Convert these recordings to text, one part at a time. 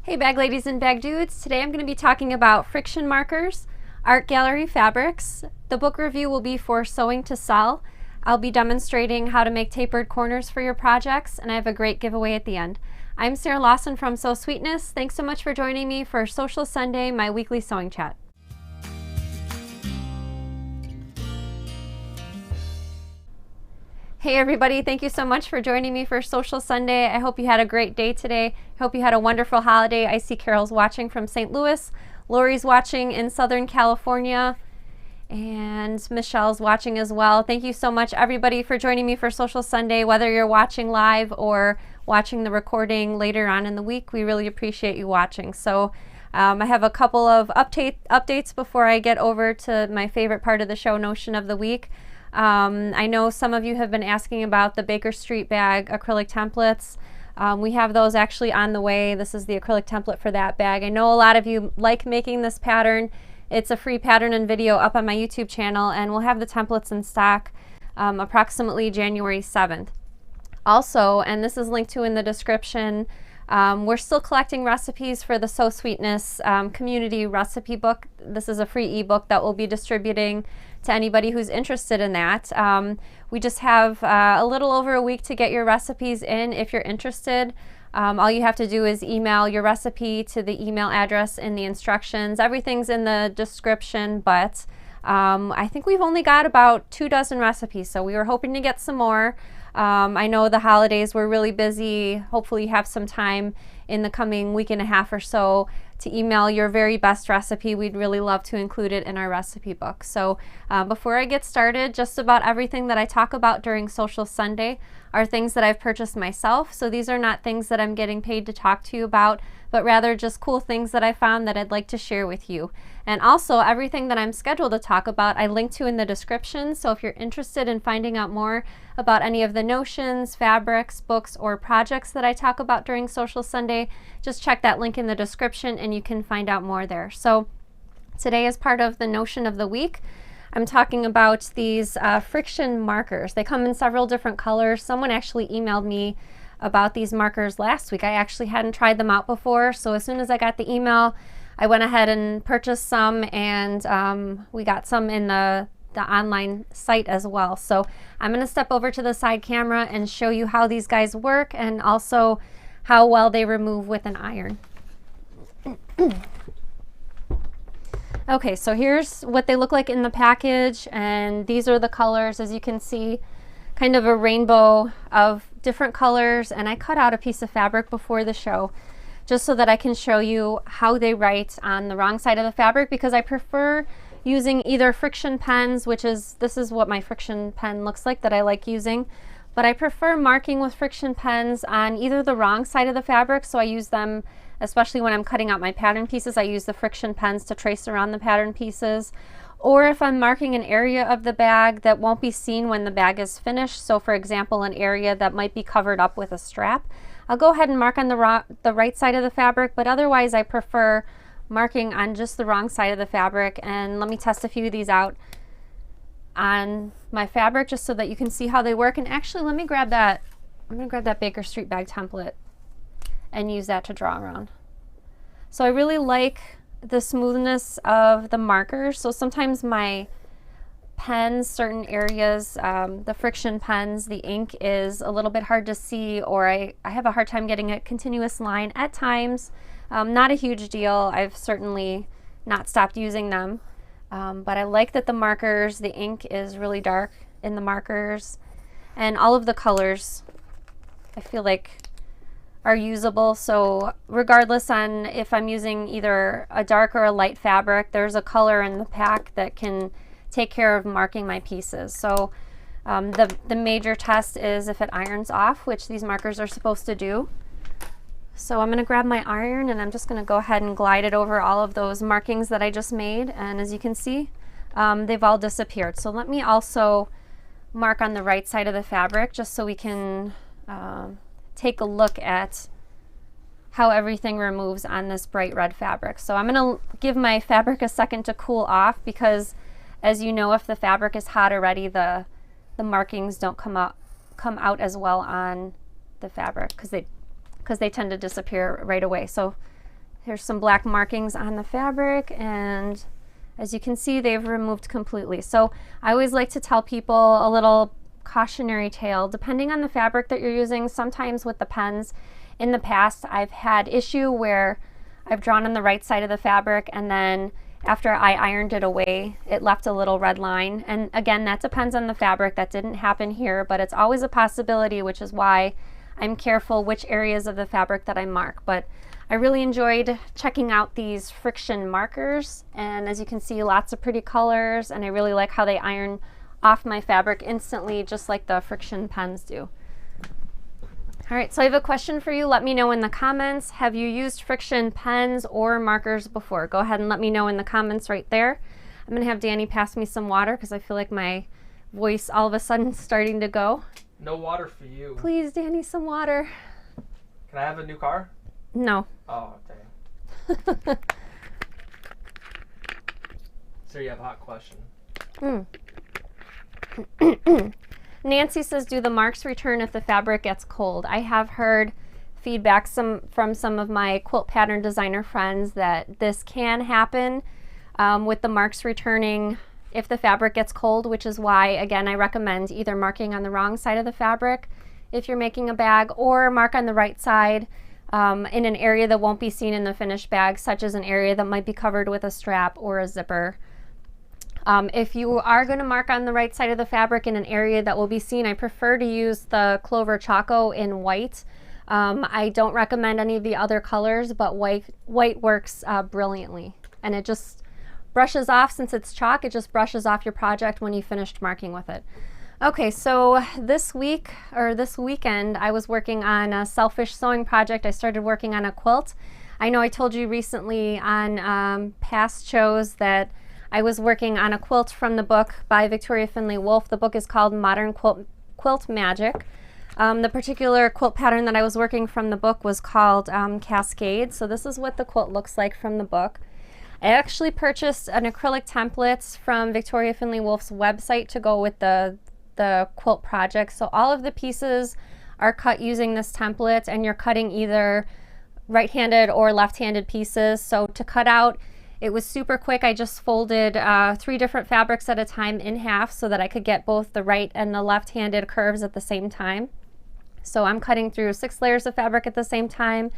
Hey bag ladies and bag dudes, today I'm going to be talking about friction markers, art gallery fabrics. The book review will be for Sewing to Sell. I'll be demonstrating how to make tapered corners for your projects, and I have a great giveaway at the end. I'm Sarah Lawson from Sew Sweetness. Thanks so much for joining me for Sewcial Sunday, my weekly sewing chat. Hey everybody, thank you so much for joining me for Sewcial Sunday. I hope you had a great day today. I hope you had a wonderful holiday. I see Carol's watching from St. Louis. Lori's watching in Southern California. And Michelle's watching as well. Thank you so much everybody for joining me for Sewcial Sunday, whether you're watching live or watching the recording later on in the week. We really appreciate you watching. So I have a couple of updates before I get over to my favorite part of the show, Notion of the Week. I know some of you have been asking about the Baker Street bag acrylic templates. We have those actually on the way. This is the acrylic template for that bag. I know a lot of you like making this pattern. It's a free pattern and video up on my YouTube channel, and we'll have the templates in stock approximately January 7th. Also, and this is linked to in the description, we're still collecting recipes for the Sew Sweetness community recipe book. This is a free ebook that we'll be distributing to anybody who's interested in that. We just have a little over a week to get your recipes in if you're interested. All you have to do is email your recipe to the email address in the instructions. Everything's in the description, but I think we've only got about 24 recipes, so we were hoping to get some more. I know the holidays were really busy. Hopefully you have some time in the coming week and a half or so to email your very best recipe. We'd really love to include it in our recipe book. So before I get started, just about everything that I talk about during Sewcial Sunday are things that I've purchased myself. So these are not things that I'm getting paid to talk to you about, but rather just cool things that I found that I'd like to share with you. And also everything that I'm scheduled to talk about, I link to in the description. So if you're interested in finding out more about any of the notions, fabrics, books, or projects that I talk about during Sewcial Sunday, just check that link in the description and you can find out more there. So today, as part of the Notion of the Week, I'm talking about these friction markers. They come in several different colors. Someone actually emailed me about these markers last week. I actually hadn't tried them out before, so as soon as I got the email, I went ahead and purchased some, and we got some in the online site as well. So I'm going to step over to the side camera and show you how these guys work and also how well they remove with an iron. Okay, so here's what they look like in the package, and these are the colors. As you can see, kind of a rainbow of different colors, and I cut out a piece of fabric before the show just so that I can show you how they write on the wrong side of the fabric, because I prefer using either friction pens, this is what my friction pen looks like that I like using, but I prefer marking with friction pens on either the wrong side of the fabric. So I use them, especially when I'm cutting out my pattern pieces, I use the friction pens to trace around the pattern pieces. Or if I'm marking an area of the bag that won't be seen when the bag is finished, so for example an area that might be covered up with a strap, I'll go ahead and mark on the right side of the fabric, but otherwise I prefer marking on just the wrong side of the fabric. And let me test a few of these out on my fabric just so that you can see how they work. And actually, let me grab that, I'm going to grab that Baker Street bag template and use that to draw around. So I really like the smoothness of the markers. So sometimes my pens, certain areas, the friction pens, the ink is a little bit hard to see, or I have a hard time getting a continuous line at times. Not a huge deal. I've certainly not stopped using them, but I like that the markers, the ink is really dark in the markers, and all of the colors I feel like are usable. So regardless on if I'm using either a dark or a light fabric, there's a color in the pack that can take care of marking my pieces. So the major test is if it irons off, which these markers are supposed to do. So I'm going to grab my iron and I'm just going to go ahead and glide it over all of those markings that I just made, and as you can see, they've all disappeared. So let me also mark on the right side of the fabric just so we can take a look at how everything removes on this bright red fabric. So I'm going to give my fabric a second to cool off, because as you know, if the fabric is hot already, the markings don't come out as well on the fabric, because they tend to disappear right away. So Here's some black markings on the fabric, and as you can see, they've removed completely. So I always like to tell people a little cautionary tale. Depending on the fabric that you're using, sometimes with the pens, in the past, I've had issue where I've drawn on the right side of the fabric, and then after I ironed it away, it left a little red line. And again, that depends on the fabric. That didn't happen here, but it's always a possibility, which is why I'm careful which areas of the fabric that I mark. But I really enjoyed checking out these friction markers, and as you can see, lots of pretty colors, and I really like how they iron off my fabric instantly, just like the friction pens do. All right, so I have a question for you. Let me know in the comments. Have you used friction pens or markers before? Go ahead and let me know in the comments right there. I'm gonna have Danny pass me some water because I feel like my voice all of a sudden is starting to go. No water for you. Please, Danny, some water. Can I have a new car? No. Oh, dang. So you have a hot question. Nancy says, do the marks return if the fabric gets cold? I have heard feedback from some of my quilt pattern designer friends that this can happen with the marks returning if the fabric gets cold, which is why, again, I recommend either marking on the wrong side of the fabric if you're making a bag, or mark on the right side in an area that won't be seen in the finished bag, such as an area that might be covered with a strap or a zipper. If you are going to mark on the right side of the fabric in an area that will be seen, I prefer to use the Clover Choco in white. I don't recommend any of the other colors, but white works brilliantly, and it just brushes off. Since it's chalk, it just brushes off your project when you finished marking with it. Okay, so this week, or this weekend, I was working on a selfish sewing project. I started working on a quilt. I know I told you recently on past shows that I was working on a quilt from the book by Victoria Finley Wolfe. The book is called Modern Quilt Magic. The particular quilt pattern that I was working from the book was called Cascade. So this is what the quilt looks like from the book. I actually purchased an acrylic template from Victoria Finley Wolfe's website to go with the quilt project. So all of the pieces are cut using this template, and you're cutting either right-handed or left-handed pieces. So to cut out, it was super quick. I just folded 3 different fabrics at a time in half so that I could get both the right and the left-handed curves at the same time. So I'm cutting through 6 layers of fabric at the same time.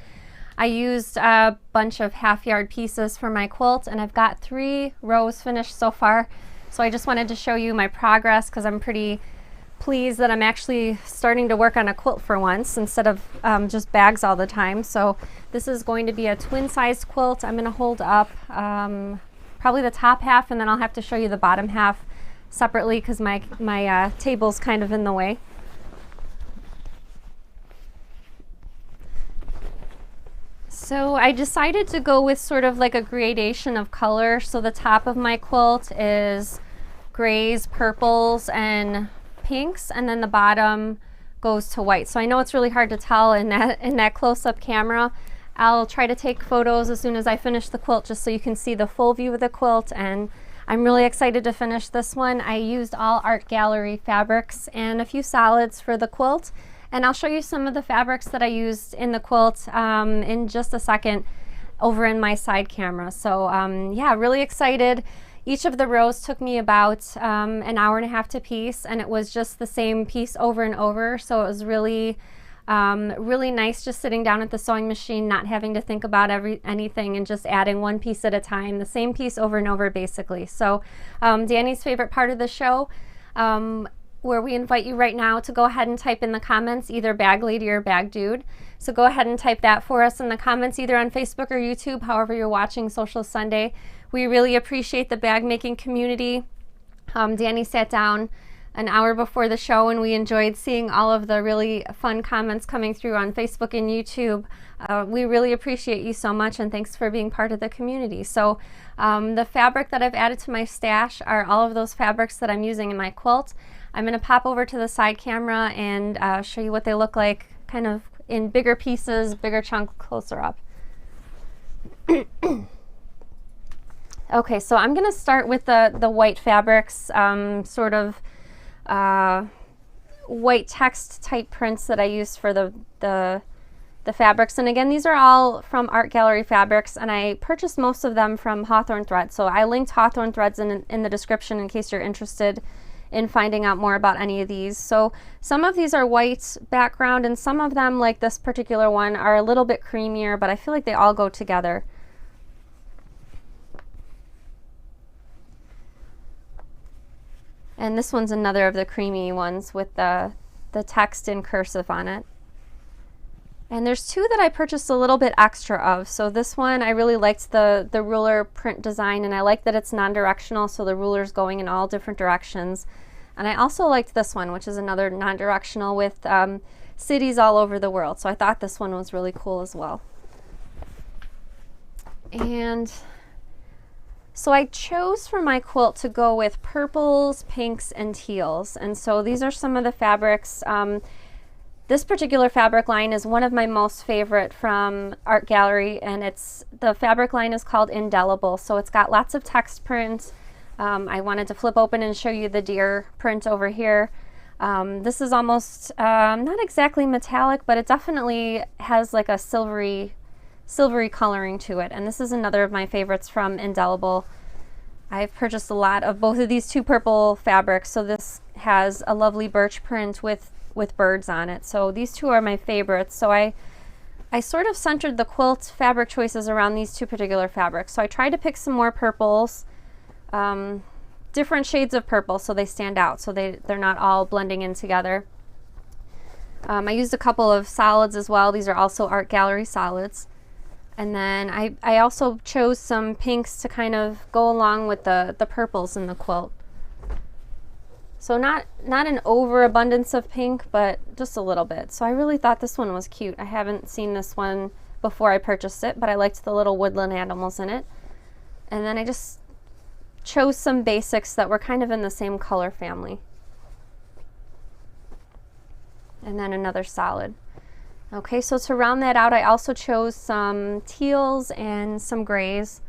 I used a bunch of half-yard pieces for my quilt, and I've got 3 rows finished so far. So I just wanted to show you my progress because I'm pretty pleased that I'm actually starting to work on a quilt for once instead of just bags all the time. So this is going to be a twin-sized quilt. I'm going to hold up probably the top half, and then I'll have to show you the bottom half separately because my table's kind of in the way. So I decided to go with sort of like a gradation of color. So the top of my quilt is grays, purples, and pinks, and then the bottom goes to white. So I know it's really hard to tell in that close-up camera. I'll try to take photos as soon as I finish the quilt just so you can see the full view of the quilt, and I'm really excited to finish this one. I used all art gallery fabrics and a few solids for the quilt, and I'll show you some of the fabrics that I used in the quilt in just a second over in my side camera. So yeah, really excited. Each of the rows took me about an hour and a half to piece, and it was just the same piece over and over. So it was really, really nice just sitting down at the sewing machine, not having to think about anything, and just adding one piece at a time, the same piece over and over basically. So Danny's favorite part of the show, where we invite you right now to go ahead and type in the comments either bag lady or bag dude. So go ahead and type that for us in the comments either on Facebook or YouTube, however you're watching Sewcial Sunday. We really appreciate the bag making community. Danny sat down an hour before the show, and we enjoyed seeing all of the really fun comments coming through on Facebook and YouTube. We really appreciate you so much, and thanks for being part of the community. So the fabric that I've added to my stash are all of those fabrics that I'm using in my quilt. I'm going to pop over to the side camera and show you what they look like kind of in bigger pieces, bigger chunks closer up. Okay, so I'm going to start with the white fabrics, sort of white text type prints that I used for the the fabrics. And again, these are all from Art Gallery Fabrics, and I purchased most of them from Hawthorne Threads. So I linked Hawthorne Threads in the description in case you're interested in finding out more about any of these. So some of these are white background, and some of them, like this particular one, are a little bit creamier, but I feel like they all go together. And this one's another of the creamy ones with the text in cursive on it. And there's two that I purchased a little bit extra of. So this one, I really liked the ruler print design, and I like that it's non-directional, so the ruler's going in all different directions. And I also liked this one, which is another non-directional with cities all over the world. So I thought this one was really cool as well. And so I chose for my quilt to go with purples, pinks, and teals. And so these are some of the fabrics. This particular fabric line is one of my most favorite from Art Gallery, and the fabric line is called Indelible. So it's got lots of text print. I wanted to flip open and show you the deer print over here. This is almost not exactly metallic, but it definitely has like a silvery coloring to it. And this is another of my favorites from Indelible. I've purchased a lot of both of these two purple fabrics. So this has a lovely birch print with birds on it. So these two are my favorites. So I sort of centered the quilt fabric choices around these two particular fabrics. So I tried to pick some more purples, different shades of purple, so they stand out, so they're not all blending in together. I used a couple of solids as well. These are also Art Gallery solids. And then I also chose some pinks to kind of go along with the purples in the quilt. So not an overabundance of pink, but just a little bit. So I really thought this one was cute. I haven't seen this one before I purchased it, but I liked the little woodland animals in it. And then I just chose some basics that were kind of in the same color family. And then another solid. Okay, so to round that out, I also chose some teals and some grays.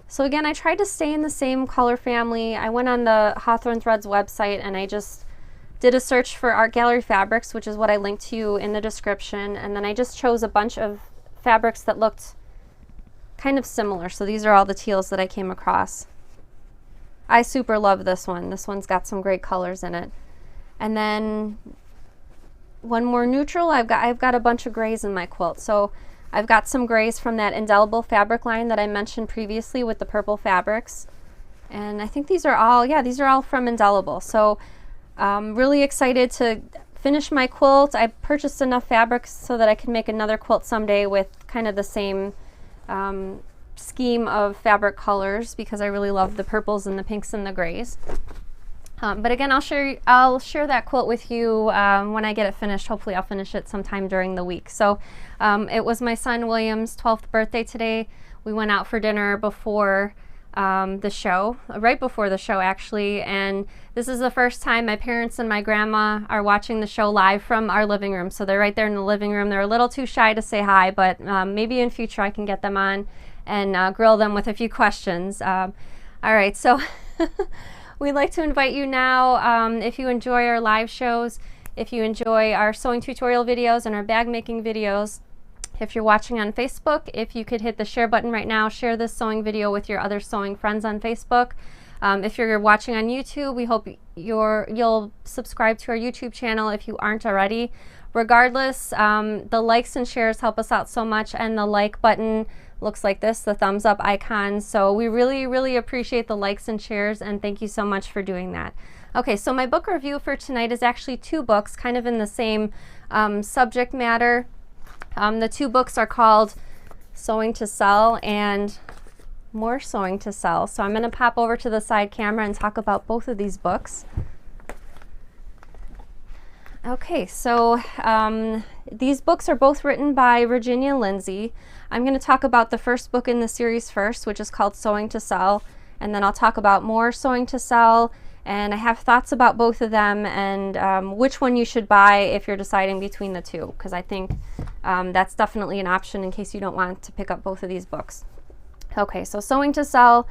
So again, I tried to stay in the same color family. I went on the Hawthorne Threads website and I just did a search for Art Gallery fabrics, which is what I linked to you in the description. And then I just chose a bunch of fabrics that looked kind of similar. So these are all the teals that I came across. I super love this one. This one's got some great colors in it. And then one more neutral. I've got a bunch of grays in my quilt. So I've got some grays from that Indelible fabric line that I mentioned previously with the purple fabrics. And I think these are all, yeah, these are all from Indelible. So really excited to finish my quilt. I purchased enough fabrics so that I can make another quilt someday with kind of the same scheme of fabric colors, because I really love the purples and the pinks and the grays. But again, I'll share that quilt with you when I get it finished. Hopefully I'll finish it sometime during the week. So it was my son William's 12th birthday today. We went out for dinner before the show, right before the show actually, and this is the first time my parents and my grandma are watching the show live from our living room. So they're right there in the living room. They're a little too shy to say hi, but maybe in future I can get them on and grill them with a few questions. All right, so we'd like to invite you now, if you enjoy our live shows, if you enjoy our sewing tutorial videos and our bag making videos, if you're watching on Facebook, if you could hit the share button right now, share this sewing video with your other sewing friends on Facebook. If you're watching on YouTube, we hope you'll subscribe to our YouTube channel if you aren't already. Regardless, the likes and shares help us out so much, and the like button looks like this, the thumbs up icon. So we really, really appreciate the likes and shares, and thank you so much for doing that. Okay, so my book review for tonight is actually two books, kind of in the same subject matter. The two books are called Sewing to Sell and More Sewing to Sell. So I'm going to pop over to the side camera and talk about both of these books. Okay, so these books are both written by Virginia Lindsay. I'm going to talk about the first book in the series first, which is called Sewing to Sell, and then I'll talk about More Sewing to Sell, and I have thoughts about both of them and which one you should buy if you're deciding between the two, because I think that's definitely an option in case you don't want to pick up both of these books. Okay, so Sewing to Sell,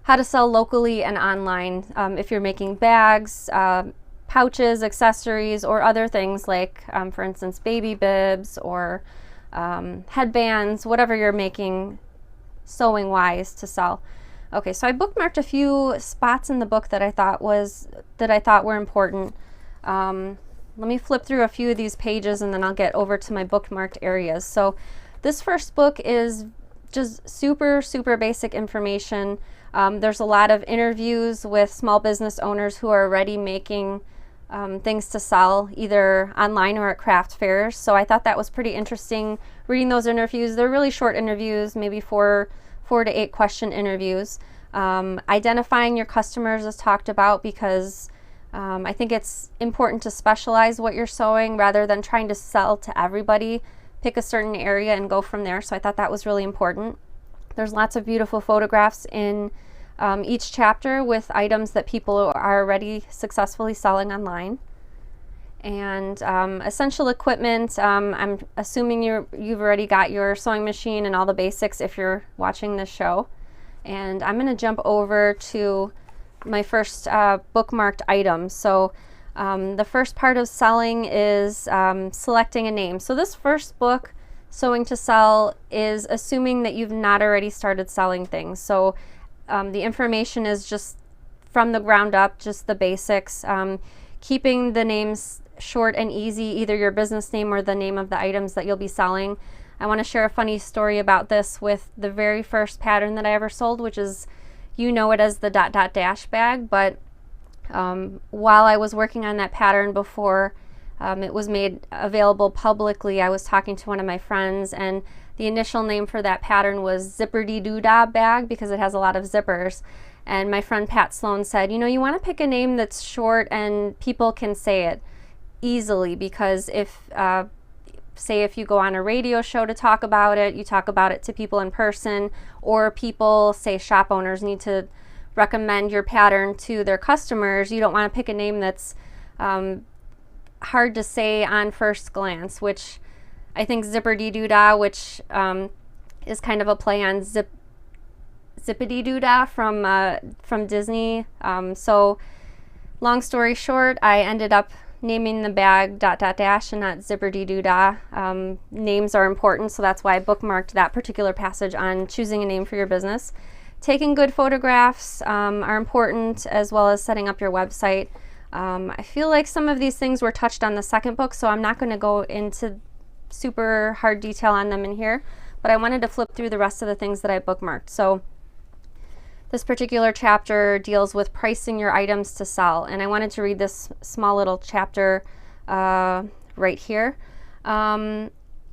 how to sell locally and online if you're making bags, pouches, accessories, or other things like, for instance, baby bibs or headbands, whatever you're making sewing wise to sell. Okay, so I bookmarked a few spots in the book that I thought were important. Let me flip through a few of these pages and then I'll get over to my bookmarked areas. So this first book is just super basic information. There's a lot of interviews with small business owners who are already making things to sell either online or at craft fairs. So I thought that was pretty interesting reading those interviews. They're really short interviews, maybe four to 8 question interviews. Identifying your customers is talked about because I think it's important to specialize what you're sewing rather than trying to sell to everybody. Pick a certain area and go from there. So I thought that was really important. There's lots of beautiful photographs in each chapter with items that people are already successfully selling online. And essential equipment, I'm assuming you've already got your sewing machine and all the basics if you're watching this show. And I'm going to jump over to my first bookmarked item. So the first part of selling is selecting a name. So this first book, Sewing to Sell, is assuming that you've not already started selling things. So the information is just from the ground up, just the basics. Keeping the names short and easy, either your business name or the name of the items that you'll be selling. I want to share a funny story about this with the very first pattern that I ever sold, which is, you know it as the ... dash bag, but while I was working on that pattern before it was made available publicly, I was talking to one of my friends, and the initial name for that pattern was Zipper-dee-doo-dah bag because it has a lot of zippers. And my friend Pat Sloan said, you know, you want to pick a name that's short and people can say it easily, because if say if you go on a radio show to talk about it, you talk about it to people in person, or people, say shop owners, need to recommend your pattern to their customers, you don't want to pick a name that's hard to say on first glance, which I think Zipper-dee-doo-dah, which is kind of a play on Zippity-doo-dah from Disney. So long story short, I ended up naming the bag ... dash and not Zipper-dee-doo-dah. Names are important, so that's why I bookmarked that particular passage on choosing a name for your business. Taking good photographs are important, as well as setting up your website. I feel like some of these things were touched on the second book, so I'm not going to go into super hard detail on them in here, but I wanted to flip through the rest of the things that I bookmarked. So this particular chapter deals with pricing your items to sell, and I wanted to read this small little chapter right here.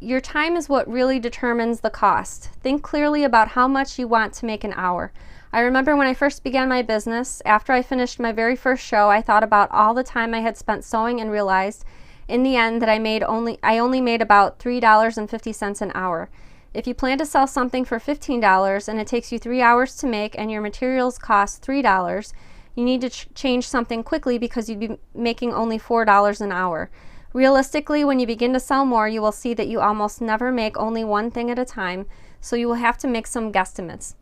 Your time is what really determines the cost. Think clearly about how much you want to make an hour. I remember when I first began my business, after I finished my very first show, I thought about all the time I had spent sewing and realized in the end that I only made about $3.50 an hour. If you plan to sell something for $15 and it takes you 3 hours to make and your materials cost $3, you need to change something quickly because you'd be making only $4 an hour. Realistically, when you begin to sell more, you will see that you almost never make only one thing at a time, so you will have to make some guesstimates.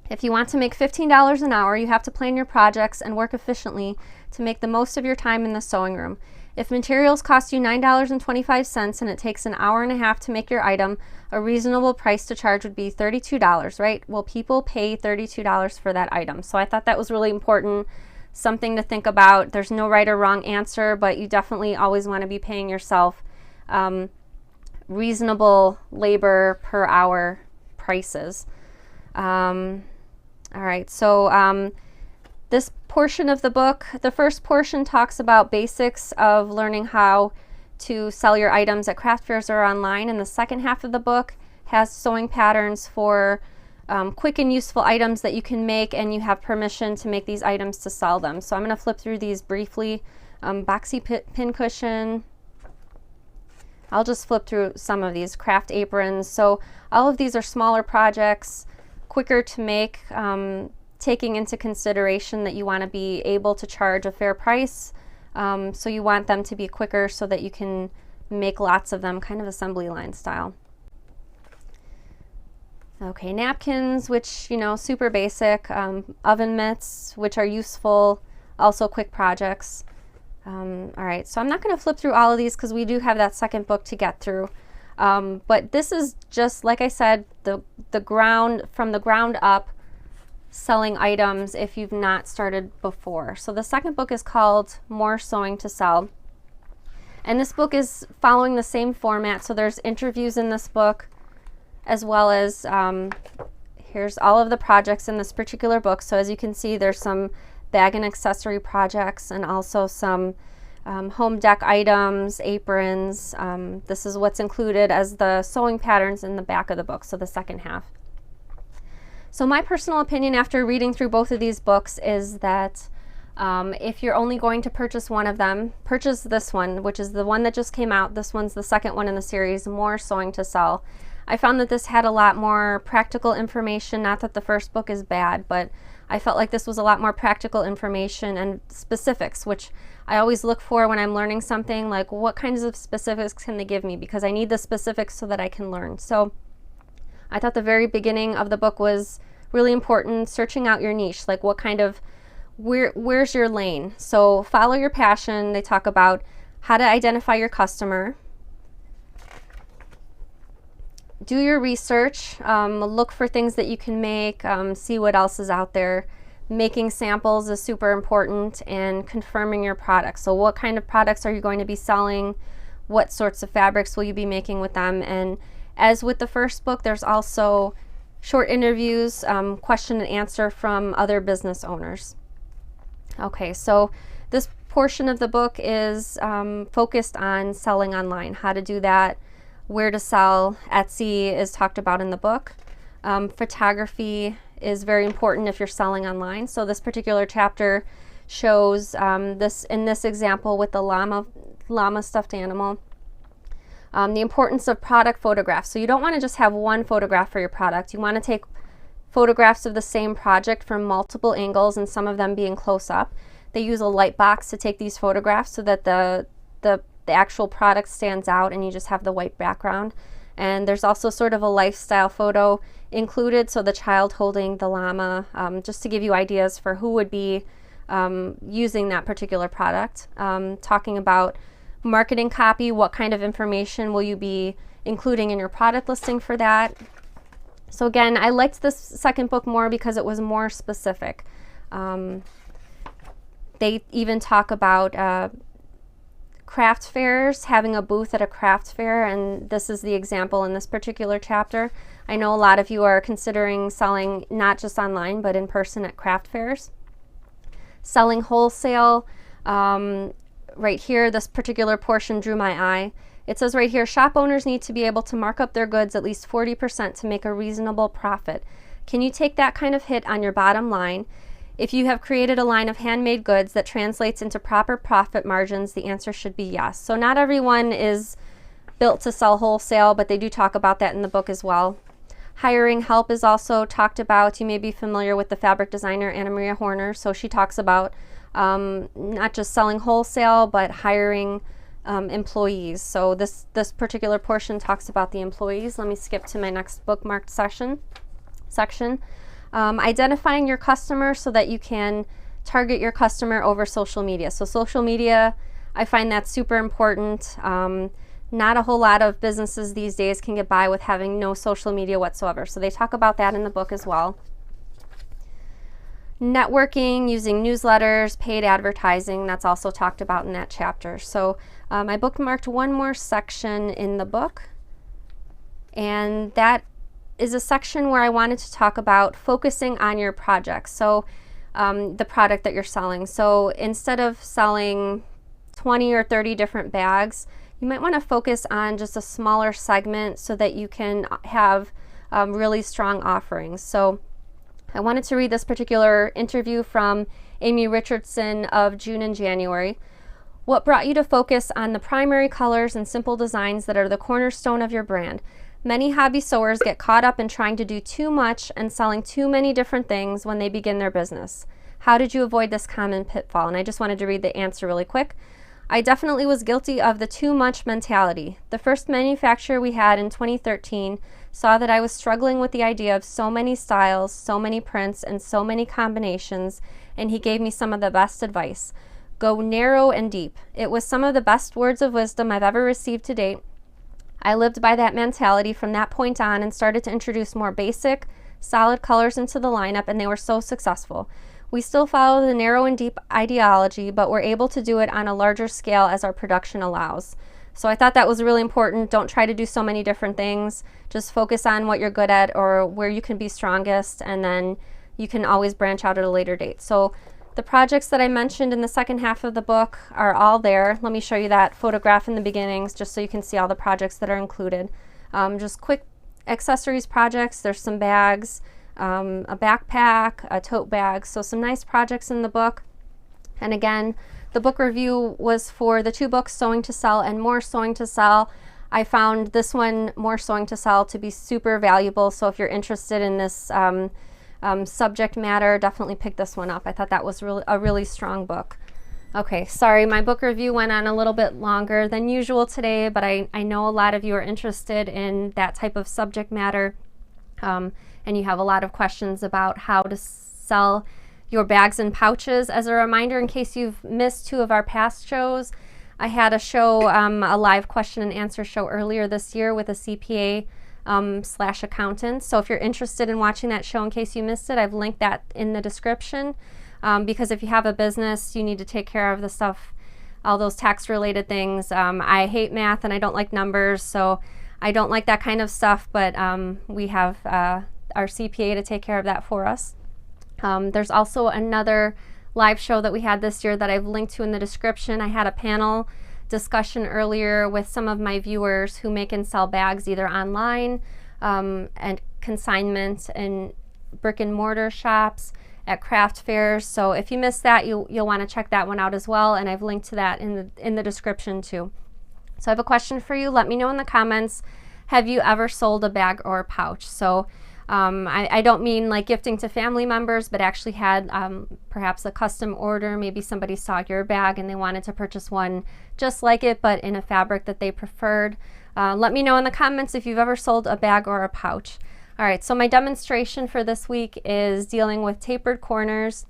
If you want to make $15 an hour, you have to plan your projects and work efficiently to make the most of your time in the sewing room. If materials cost you $9.25 and it takes an hour and a half to make your item, a reasonable price to charge would be $32, right? Will people pay $32 for that item? So I thought that was really important, something to think about. There's no right or wrong answer, but you definitely always want to be paying yourself reasonable labor per hour prices. All right, so this portion of the book, the first portion talks about basics of learning how to sell your items at craft fairs or online, and the second half of the book has sewing patterns for quick and useful items that you can make, and you have permission to make these items to sell them. So I'm going to flip through these briefly. Boxy pin cushion. I'll just flip through some of these. Craft aprons. So all of these are smaller projects, quicker to make, taking into consideration that you want to be able to charge a fair price. So you want them to be quicker so that you can make lots of them, kind of assembly line style. Okay, napkins, which, you know, super basic. Oven mitts, which are useful, also quick projects. All right, so I'm not going to flip through all of these because we do have that second book to get through. But this is just, like I said, the ground, from the ground up, selling items if you've not started before. So the second book is called More Sewing to Sell. And this book is following the same format. So there's interviews in this book, as well as here's all of the projects in this particular book. So as you can see, there's some bag and accessory projects and also some home deck items, aprons. This is what's included as the sewing patterns in the back of the book, so the second half. So my personal opinion after reading through both of these books is that if you're only going to purchase one of them, purchase this one, which is the one that just came out. This one's the second one in the series, More Sewing to Sell. I found that this had a lot more practical information, not that the first book is bad, but I felt like this was a lot more practical information and specifics, which I always look for when I'm learning something, like what kinds of specifics can they give me, because I need the specifics so that I can learn. So I thought the very beginning of the book was really important, searching out your niche, like what kind of, where's your lane? So follow your passion. They talk about how to identify your customer. Do your research, look for things that you can make, see what else is out there. Making samples is super important, and confirming your products. So what kind of products are you going to be selling? What sorts of fabrics will you be making with them? And as with the first book, there's also short interviews, question and answer from other business owners. Okay, so this portion of the book is focused on selling online, how to do that, where to sell. Etsy is talked about in the book. Photography is very important if you're selling online. So this particular chapter shows this in this example with the llama stuffed animal. The importance of product photographs. So you don't want to just have one photograph for your product. You want to take photographs of the same project from multiple angles, and some of them being close up. They use a light box to take these photographs so that the actual product stands out and you just have the white background. And there's also sort of a lifestyle photo included, so the child holding the llama, just to give you ideas for who would be using that particular product. Talking about marketing copy, what kind of information will you be including in your product listing for that. So again, I liked this second book more because it was more specific. They even talk about craft fairs, having a booth at a craft fair, and this is the example in this particular chapter. I know a lot of you are considering selling not just online but in person at craft fairs. Selling wholesale, right here, this particular portion drew my eye. It says right here, shop owners need to be able to mark up their goods at least 40% to make a reasonable profit. Can you take that kind of hit on your bottom line? If you have created a line of handmade goods that translates into proper profit margins, the answer should be yes. So not everyone is built to sell wholesale, but they do talk about that in the book as well. Hiring help is also talked about. You may be familiar with the fabric designer Anna Maria Horner. So she talks about not just selling wholesale, but hiring employees. So this particular portion talks about the employees. Let me skip to my next bookmarked section. Identifying your customer so that you can target your customer over social media. So social media, I find that super important. Not a whole lot of businesses these days can get by with having no social media whatsoever. So they talk about that in the book as well. Networking, using newsletters, paid advertising, that's also talked about in that chapter. So I bookmarked one more section in the book, and that is a section where I wanted to talk about focusing on your project. So the product that you're selling. So instead of selling 20 or 30 different bags, you might want to focus on just a smaller segment so that you can have really strong offerings. So I wanted to read this particular interview from Amy Richardson of June and January. What brought you to focus on the primary colors and simple designs that are the cornerstone of your brand? Many hobby sewers get caught up in trying to do too much and selling too many different things when they begin their business. How did you avoid this common pitfall? And I just wanted to read the answer really quick. I definitely was guilty of the too much mentality. The first manufacturer we had in 2013 saw that I was struggling with the idea of so many styles, so many prints, and so many combinations, and he gave me some of the best advice. Go narrow and deep. It was some of the best words of wisdom I've ever received to date. I lived by that mentality from that point on and started to introduce more basic, solid colors into the lineup, and they were so successful. We still follow the narrow and deep ideology, but we're able to do it on a larger scale as our production allows. So I thought that was really important. Don't try to do so many different things. Just focus on what you're good at or where you can be strongest, and then you can always branch out at a later date. So the projects that I mentioned in the second half of the book are all there. Let me show you that photograph in the beginnings just so you can see all the projects that are included. Just quick accessories projects. There's some bags, a backpack, a tote bag. So some nice projects in the book. And again, the book review was for the 2 books, Sewing to Sell and More Sewing to Sell. I found this one, More Sewing to Sell, to be super valuable. So if you're interested in this subject matter, definitely pick this one up. I thought that was a really strong book. Okay, sorry, my book review went on a little bit longer than usual today, but I know a lot of you are interested in that type of subject matter, and you have a lot of questions about how to sell your bags and pouches. As a reminder, in case you've missed 2 of our past shows, I had a show, a live question and answer show earlier this year with a CPA / accountant. So if you're interested in watching that show in case you missed it, I've linked that in the description, because if you have a business, you need to take care of the stuff, all those tax related things. I hate math and I don't like numbers, so I don't like that kind of stuff, but we have our CPA to take care of that for us. There's also another live show that we had this year that I've linked to in the description. I had a panel discussion earlier with some of my viewers who make and sell bags either online and consignment in brick and mortar shops, at craft fairs. So if you missed that, you'll want to check that one out as well, and I've linked to that in the description too. So I have a question for you. Let me know in the comments, have you ever sold a bag or a pouch? So I don't mean like gifting to family members, but actually had perhaps a custom order. Maybe somebody saw your bag and they wanted to purchase one just like it, but in a fabric that they preferred. Let me know in the comments if you've ever sold a bag or a pouch. All right, so my demonstration for this week is dealing with tapered corners.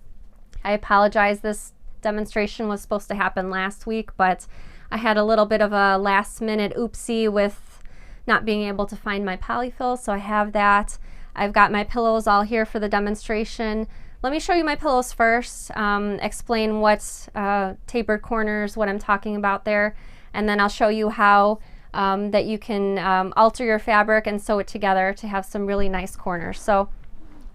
I apologize, this demonstration was supposed to happen last week, but I had a little bit of a last minute oopsie with not being able to find my polyfill, so I have that. I've got my pillows all here for the demonstration. Let me show you my pillows first, explain what's tapered corners, what I'm talking about there, and then I'll show you how that you can alter your fabric and sew it together to have some really nice corners. So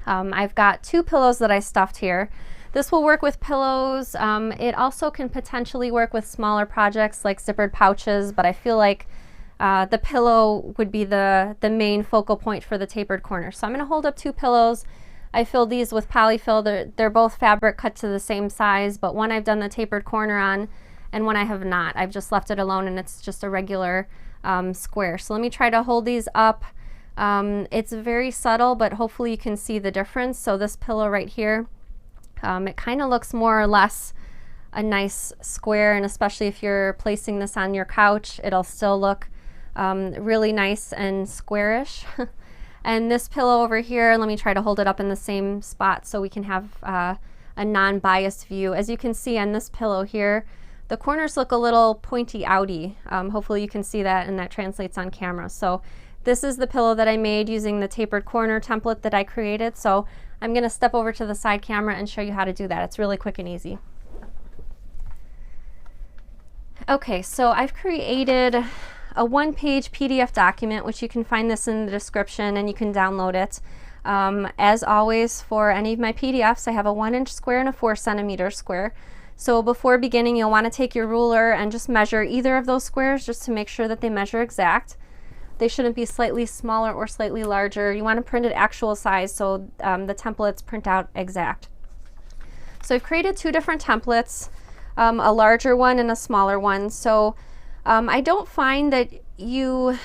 I've got 2 pillows that I stuffed here. This will work with pillows. It also can potentially work with smaller projects like zippered pouches, but I feel like the pillow would be the main focal point for the tapered corner. So I'm going to hold up 2 pillows. I filled these with polyfill. They're both fabric cut to the same size, but one I've done the tapered corner on and one I have not. I've just left it alone and it's just a regular square. So let me try to hold these up. It's very subtle, but hopefully you can see the difference. So this pillow right here, it kind of looks more or less a nice square, and especially if you're placing this on your couch, it'll still look really nice and squarish. And this pillow over here, let me try to hold it up in the same spot so we can have a non-biased view. As you can see on this pillow here, the corners look a little pointy outy. Hopefully you can see that, and that translates on camera. So this is the pillow that I made using the tapered corner template that I created. So I'm going to step over to the side camera and show you how to do that. It's really quick and easy. Okay, so I've created a 1-page PDF document, which you can find this in the description and you can download it. As always, for any of my PDFs, I have a 1-inch square and a 4-centimeter square. So before beginning, you'll want to take your ruler and just measure either of those squares just to make sure that they measure exact. They shouldn't be slightly smaller or slightly larger. You want to print it actual size so the templates print out exact. So I've created 2 different templates, a larger one and a smaller one. So I don't find that you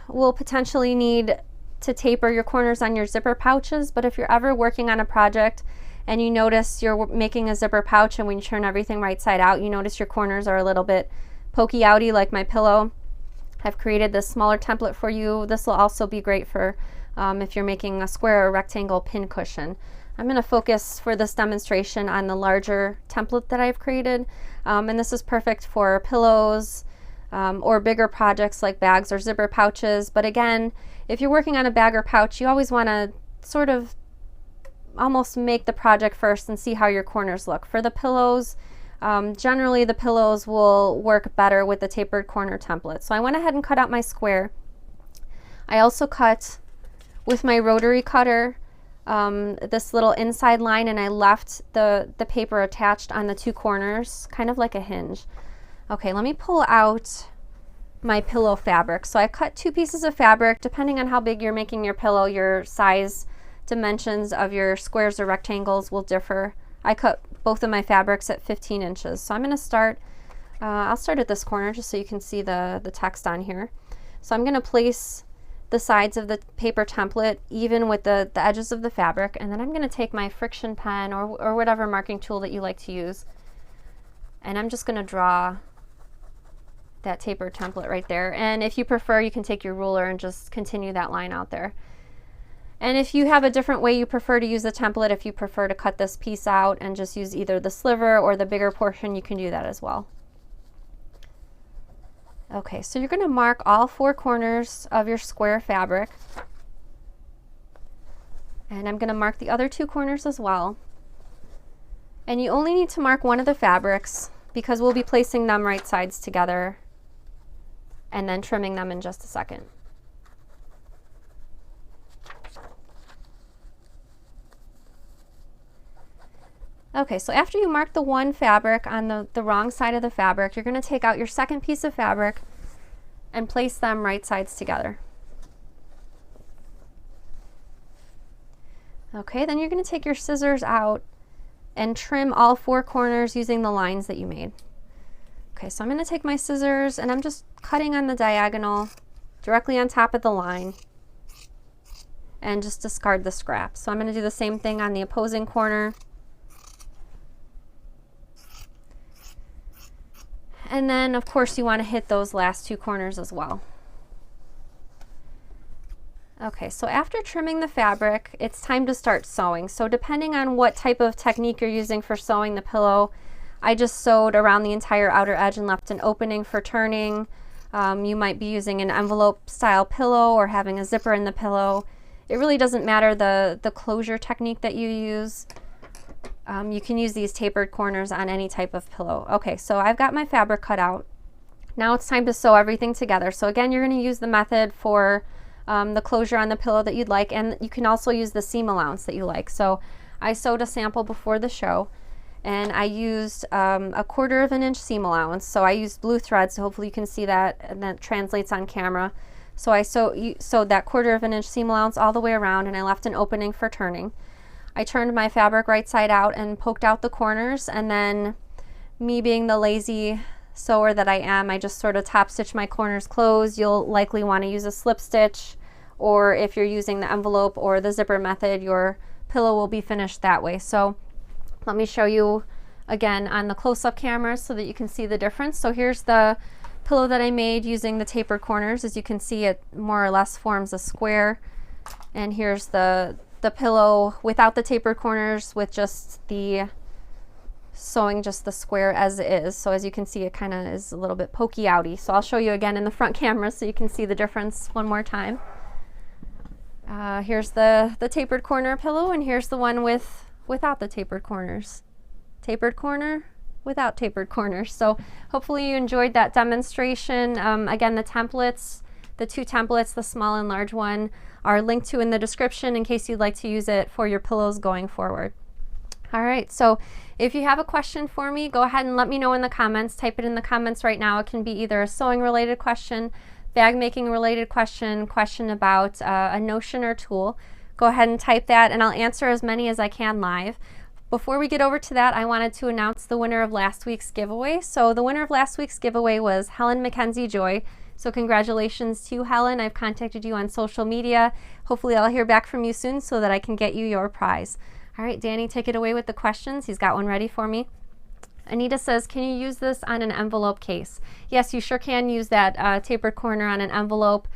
will potentially need to taper your corners on your zipper pouches, but if you're ever working on a project and you notice you're making a zipper pouch and when you turn everything right side out, you notice your corners are a little bit pokey outy like my pillow, I've created this smaller template for you. This will also be great for if you're making a square or rectangle pin cushion. I'm going to focus for this demonstration on the larger template that I've created. And this is perfect for pillows or bigger projects like bags or zipper pouches. But again, if you're working on a bag or pouch, you always want to sort of almost make the project first and see how your corners look. For the pillows, generally the pillows will work better with the tapered corner template. So I went ahead and cut out my square. I also cut with my rotary cutter this little inside line, and I left the paper attached on the two corners, kind of like a hinge. Okay, let me pull out my pillow fabric. So I cut 2 pieces of fabric. Depending on how big you're making your pillow, your size dimensions of your squares or rectangles will differ. I cut both of my fabrics at 15 inches. So I'm going to start, I'll start at this corner just so you can see the text on here. So I'm going to place the sides of the paper template even with the edges of the fabric, and then I'm going to take my friction pen or whatever marking tool that you like to use, and I'm just going to draw that tapered template right there. And if you prefer, you can take your ruler and just continue that line out there. And if you have a different way you prefer to use the template, if you prefer to cut this piece out and just use either the sliver or the bigger portion, you can do that as well. Okay, so you're going to mark all 4 corners of your square fabric. And I'm going to mark the other 2 corners as well. And you only need to mark one of the fabrics because we'll be placing them right sides together and then trimming them in just a second. Okay, so after you mark the one fabric on the wrong side of the fabric, you're going to take out your second piece of fabric and place them right sides together. Okay, then you're going to take your scissors out and trim all 4 corners using the lines that you made. Okay, so I'm going to take my scissors and I'm just cutting on the diagonal directly on top of the line and just discard the scraps. So I'm going to do the same thing on the opposing corner. And then, of course, you want to hit those last 2 corners as well. Okay, so after trimming the fabric, it's time to start sewing. So depending on what type of technique you're using for sewing the pillow, I just sewed around the entire outer edge and left an opening for turning. You might be using an envelope style pillow or having a zipper in the pillow. It really doesn't matter the closure technique that you use. You can use these tapered corners on any type of pillow. Okay, so I've got my fabric cut out. Now it's time to sew everything together. So again, you're going to use the method for the closure on the pillow that you'd like, and you can also use the seam allowance that you like. So I sewed a sample before the show, and I used a 1/4 of an inch seam allowance. So I used blue thread, so hopefully you can see that, and that translates on camera. So I sewed that 1/4 of an inch seam allowance all the way around, and I left an opening for turning. I turned my fabric right side out and poked out the corners, and then me being the lazy sewer that I am, I just sort of top stitch my corners closed. You'll likely want to use a slip stitch, or if you're using the envelope or the zipper method, your pillow will be finished that way. So let me show you again on the close-up camera so that you can see the difference. So here's the pillow that I made using the tapered corners. As you can see, it more or less forms a square, and here's the pillow without the tapered corners with just the sewing just the square as is. So as you can see, it kind of is a little bit pokey outy. So I'll show you again in the front camera so you can see the difference one more time. Here's the tapered corner pillow, and here's the one without the tapered corners. Tapered corner without tapered corners. So hopefully you enjoyed that demonstration. Again, the templates, the 2 templates, the small and large one, are linked to in the description in case you'd like to use it for your pillows going forward. All right, so if you have a question for me, go ahead and let me know in the comments. Type it in the comments right now. It can be either a sewing related question, bag making related question about a notion or tool. Go ahead and type that and I'll answer as many as I can live. Before we get over to that, I wanted to announce the winner of last week's giveaway. So the winner of last week's giveaway was Helen Mackenzie Joy. So congratulations to you, Helen. I've contacted you on social media. Hopefully I'll hear back from you soon so that I can get you your prize. All right, Danny, take it away with the questions. He's got one ready for me. Anita says, can you use this on an envelope case? Yes, you sure can use that tapered corner on an envelope.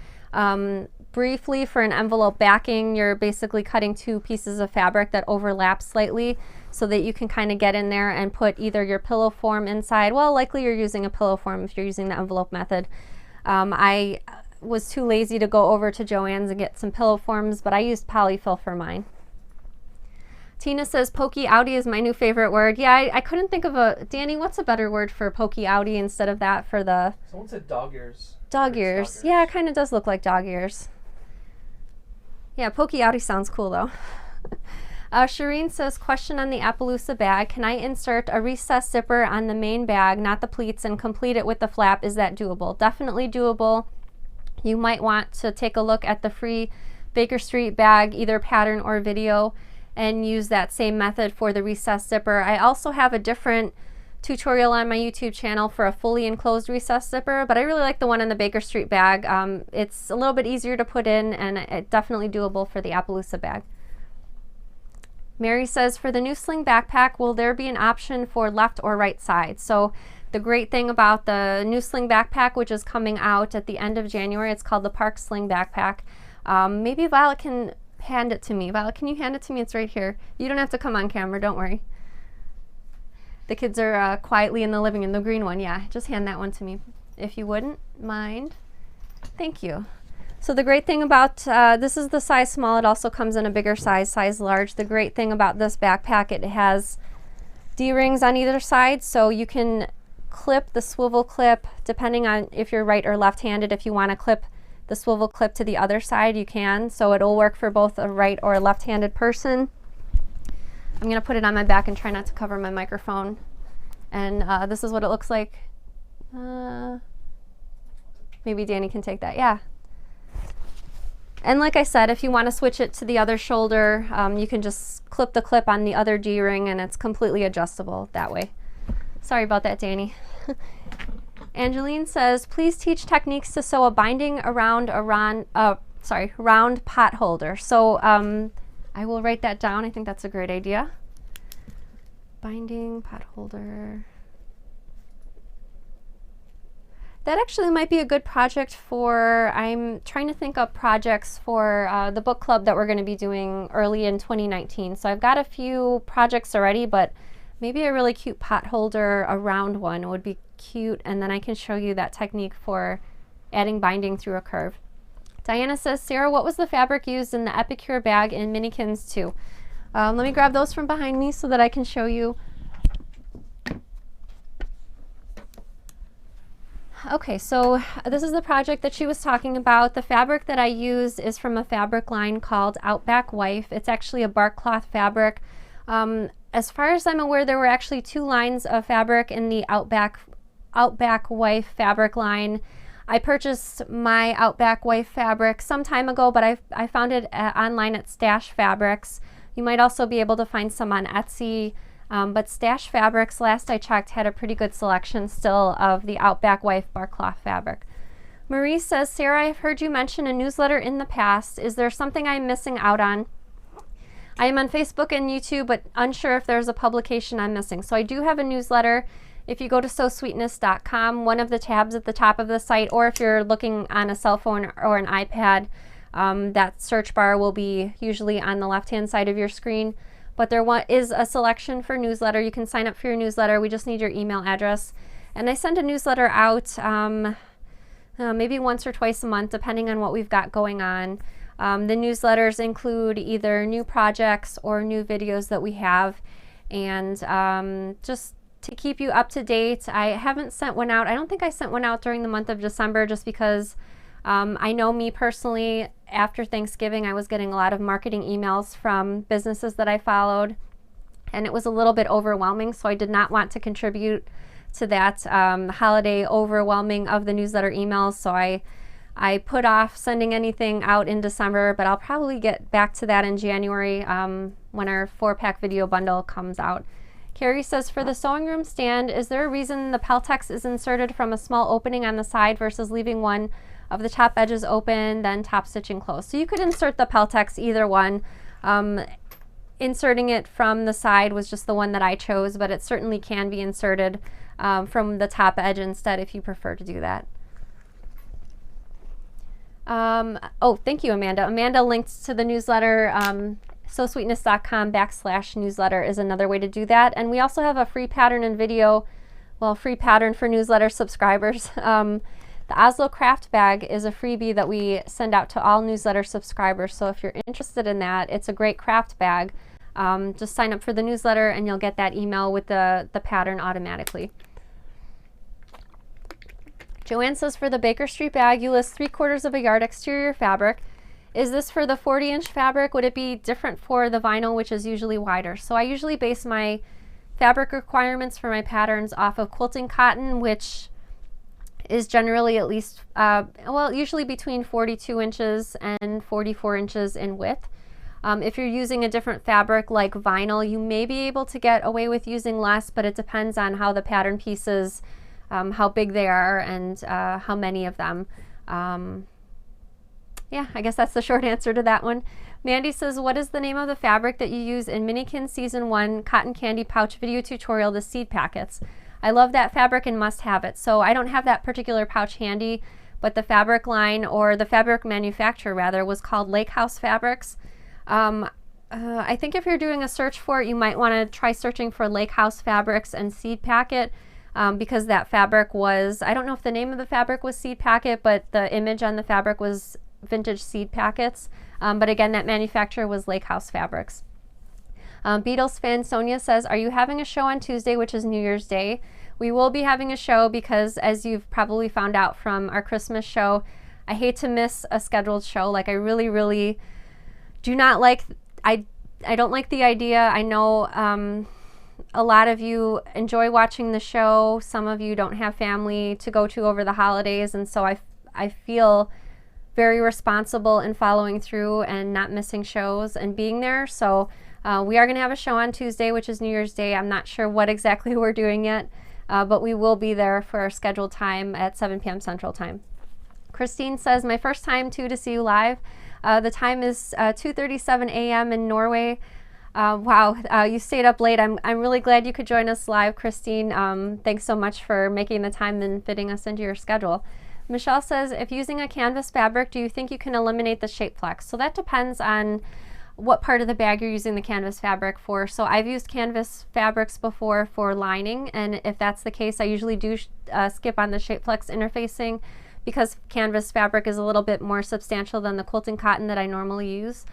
briefly for an envelope backing, you're basically cutting two pieces of fabric that overlap slightly so that you can kind of get in there and put either your pillow form inside. Well, likely you're using a pillow form if you're using the envelope method. I was too lazy to go over to Joann's and get some pillow forms, but I used polyfill for mine. Tina says pokey outie is my new favorite word. Yeah, I couldn't think of a... Danny, what's a better word for pokey outie instead of that for the... Someone said dog ears. Dog ears. Yeah, it kind of does look like dog ears. Yeah, pokey outie sounds cool though. Shireen says, question on the Appaloosa bag. Can I insert a recessed zipper on the main bag, not the pleats, and complete it with the flap? Is that doable? Definitely doable. You might want to take a look at the free Baker Street bag, either pattern or video, and use that same method for the recessed zipper. I also have a different tutorial on my YouTube channel for a fully enclosed recessed zipper, but I really like the one in the Baker Street bag. It's a little bit easier to put in, and it's definitely doable for the Appaloosa bag. Mary says, for the new sling backpack, will there be an option for left or right side? So the great thing about the new sling backpack, which is coming out at the end of January, it's called the Park Sling Backpack. Maybe Violet can hand it to me. Violet, can you hand it to me? It's right here. You don't have to come on camera, don't worry. The kids are quietly in the living room. The green one, yeah. Just hand that one to me, if you wouldn't mind. Thank you. So the great thing about, this is the size small. It also comes in a bigger size, size large. The great thing about this backpack, it has D-rings on either side, so you can clip the swivel clip, depending on if you're right or left-handed. If you want to clip the swivel clip to the other side, you can. So it'll work for both a right or a left-handed person. I'm going to put it on my back and try not to cover my microphone. And this is what it looks like. Maybe Danny can take that. Yeah. And like I said, if you want to switch it to the other shoulder, you can just clip the clip on the other D-ring, and it's completely adjustable that way. Sorry about that, Danny. Angeline says, please teach techniques to sew a binding around a round pot holder. So I will write that down. I think that's a great idea. Binding pot holder. That actually might be a good project for, I'm trying to think of projects for the book club that we're going to be doing early in 2019. So I've got a few projects already, but maybe a really cute pot holder, a round one would be cute, and then I can show you that technique for adding binding through a curve. Diana says, Sarah, what was the fabric used in the Epicure bag in Minikins 2? Let me grab those from behind me so that I can show you. Okay, so this is the project that she was talking about. The fabric that I used is from a fabric line called Outback Wife. It's actually a bark cloth fabric. As far as I'm aware, there were actually two lines of fabric in the Outback Wife fabric line. I purchased my Outback Wife fabric some time ago, but I found it online at Stash Fabrics. You might also be able to find some on Etsy. But Stash Fabrics, last I checked, had a pretty good selection still of the Outback Wife bark cloth fabric. Marie says, Sarah, I've heard you mention a newsletter in the past. Is there something I'm missing out on? I am on Facebook and YouTube, but unsure if there's a publication I'm missing. So I do have a newsletter. If you go to sewsweetness.com, one of the tabs at the top of the site, or if you're looking on a cell phone or an iPad, that search bar will be usually on the left-hand side of your screen. But there is a selection for newsletter. You can sign up for your newsletter. We just need your email address. And I send a newsletter out maybe once or twice a month, depending on what we've got going on. The newsletters include either new projects or new videos that we have. And just to keep you up to date, I haven't sent one out. I don't think I sent one out during the month of December just because I know me personally, after Thanksgiving, I was getting a lot of marketing emails from businesses that I followed, and it was a little bit overwhelming, so I did not want to contribute to that holiday overwhelming of the newsletter emails, so I put off sending anything out in December, but I'll probably get back to that in January when our 4-pack video bundle comes out. Carrie says, for the sewing room stand, is there a reason the Peltex is inserted from a small opening on the side versus leaving one of the top edges open, then top stitching closed? So you could insert the Peltex either one. Inserting it from the side was just the one that I chose, but it certainly can be inserted from the top edge instead if you prefer to do that. Oh, thank you, Amanda. Amanda linked to the newsletter. SewSweetness.com/newsletter is another way to do that. And we also have a free pattern and video, well, free pattern for newsletter subscribers. The Oslo Craft Bag is a freebie that we send out to all newsletter subscribers. So if you're interested in that, it's a great craft bag. Just sign up for the newsletter and you'll get that email with the pattern automatically. Joanne says, for the Baker Street bag, you list 3/4 of a yard exterior fabric. Is this for the 40-inch fabric? Would it be different for the vinyl, which is usually wider? So I usually base my fabric requirements for my patterns off of quilting cotton, which is generally at least, well, usually between 42 inches and 44 inches in width. If you're using a different fabric like vinyl, you may be able to get away with using less, but it depends on how the pattern pieces, how big they are, and how many of them. Yeah, I guess that's the short answer to that one. Mandy says, what is the name of the fabric that you use in Minikin Season 1 Cotton Candy Pouch video tutorial, the seed packets? I love that fabric and must have it. So I don't have that particular pouch handy, but the fabric line, or the fabric manufacturer rather, was called Lake House Fabrics. I think if you're doing a search for it, you might want to try searching for Lake House Fabrics and Seed Packet, because that fabric was, I don't know if the name of the fabric was Seed Packet, but the image on the fabric was Vintage Seed Packets. But again, that manufacturer was Lake House Fabrics. Beatles fan Sonia says, are you having a show on Tuesday, which is New Year's Day? We will be having a show because, as you've probably found out from our Christmas show, I hate to miss a scheduled show. Like, I really, really do not like, I don't like the idea. I know a lot of you enjoy watching the show. Some of you don't have family to go to over the holidays, and so I feel very responsible in following through and not missing shows and being there. So we are going to have a show on Tuesday, which is New Year's Day. I'm not sure what exactly we're doing yet, but we will be there for our scheduled time at 7 p.m. Central Time. Christine says, my first time to see you live. The time is 2:37 a.m. in Norway. Wow, you stayed up late. I'm really glad you could join us live, Christine. Thanks so much for making the time and fitting us into your schedule. Michelle says, if using a canvas fabric, do you think you can eliminate the shape flex? So that depends on what part of the bag you're using the canvas fabric for. So I've used canvas fabrics before for lining, and if that's the case, I usually do skip on the shape flex interfacing, because canvas fabric is a little bit more substantial than the quilting cotton that I normally use.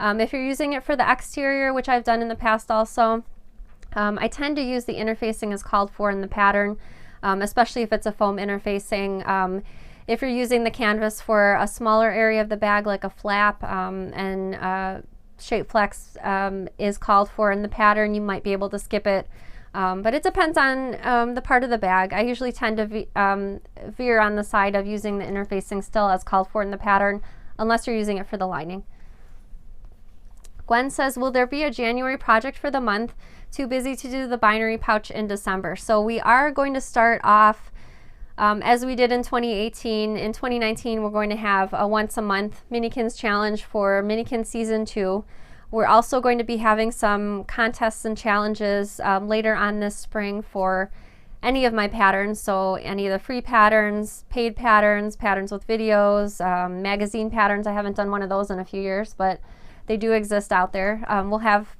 If you're using it for the exterior, which I've done in the past also, I tend to use the interfacing as called for in the pattern, especially if it's a foam interfacing. If you're using the canvas for a smaller area of the bag, like a flap, and shape flex is called for in the pattern, you might be able to skip it. But it depends on the part of the bag. I usually tend to veer on the side of using the interfacing still as called for in the pattern, unless you're using it for the lining. Gwen says, will there be a January project for the month? Too busy to do the binary pouch in December. So we are going to start off as we did in 2018. In 2019, we're going to have a once a month Minikins challenge for Minikin Season 2. We're also going to be having some contests and challenges later on this spring for any of my patterns. So any of the free patterns, paid patterns, patterns with videos, magazine patterns. I haven't done one of those in a few years, but they do exist out there. We'll have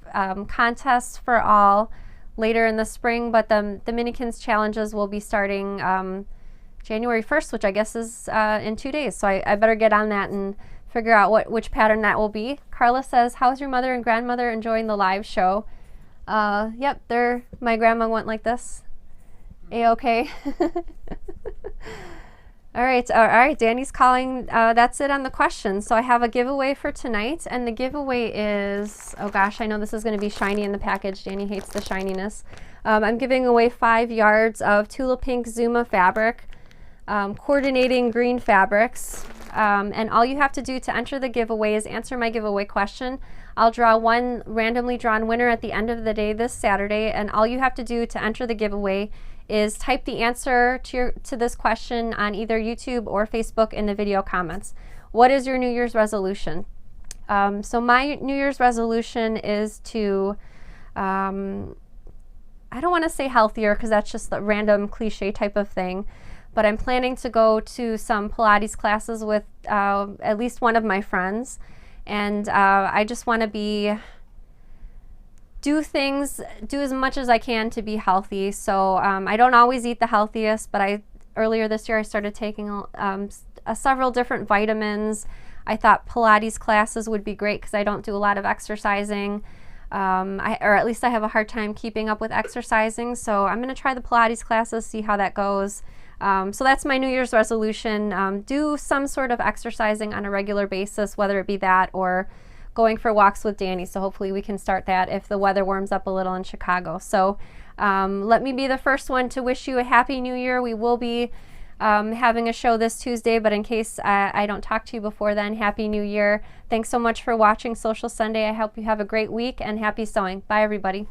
contests for all later in the spring, but the Minikins challenges will be starting January 1st, which I guess is in 2 days. So I better get on that and figure out which pattern that will be. Carla says, how's your mother and grandmother enjoying the live show? Yep, my grandma went like this. A-okay. All right, Danny's calling. That's it on the questions. So I have a giveaway for tonight, and the giveaway is, oh gosh, I know this is going to be shiny in the package. Danny hates the shininess. I'm giving away 5 yards of Tula Pink Zuma fabric, coordinating green fabrics, and all you have to do to enter the giveaway is answer my giveaway question. I'll draw one randomly drawn winner at the end of the day this Saturday, and all you have to do to enter the giveaway is type the answer to this question on either YouTube or Facebook in the video comments. What is your New Year's resolution? So my New Year's resolution is to, I don't want to say healthier because that's just the random cliche type of thing, but I'm planning to go to some Pilates classes with at least one of my friends. And I just want to do as much as I can to be healthy. So I don't always eat the healthiest, but earlier this year I started taking several different vitamins. I thought Pilates classes would be great because I don't do a lot of exercising. Or at least I have a hard time keeping up with exercising. So I'm going to try the Pilates classes, see how that goes. So that's my New Year's resolution. Do some sort of exercising on a regular basis, whether it be that or going for walks with Danny. So hopefully we can start that if the weather warms up a little in Chicago. So let me be the first one to wish you a Happy New Year. We will be having a show this Tuesday, but in case I don't talk to you before then, Happy New Year. Thanks so much for watching Sewcial Sunday. I hope you have a great week and happy sewing. Bye, everybody.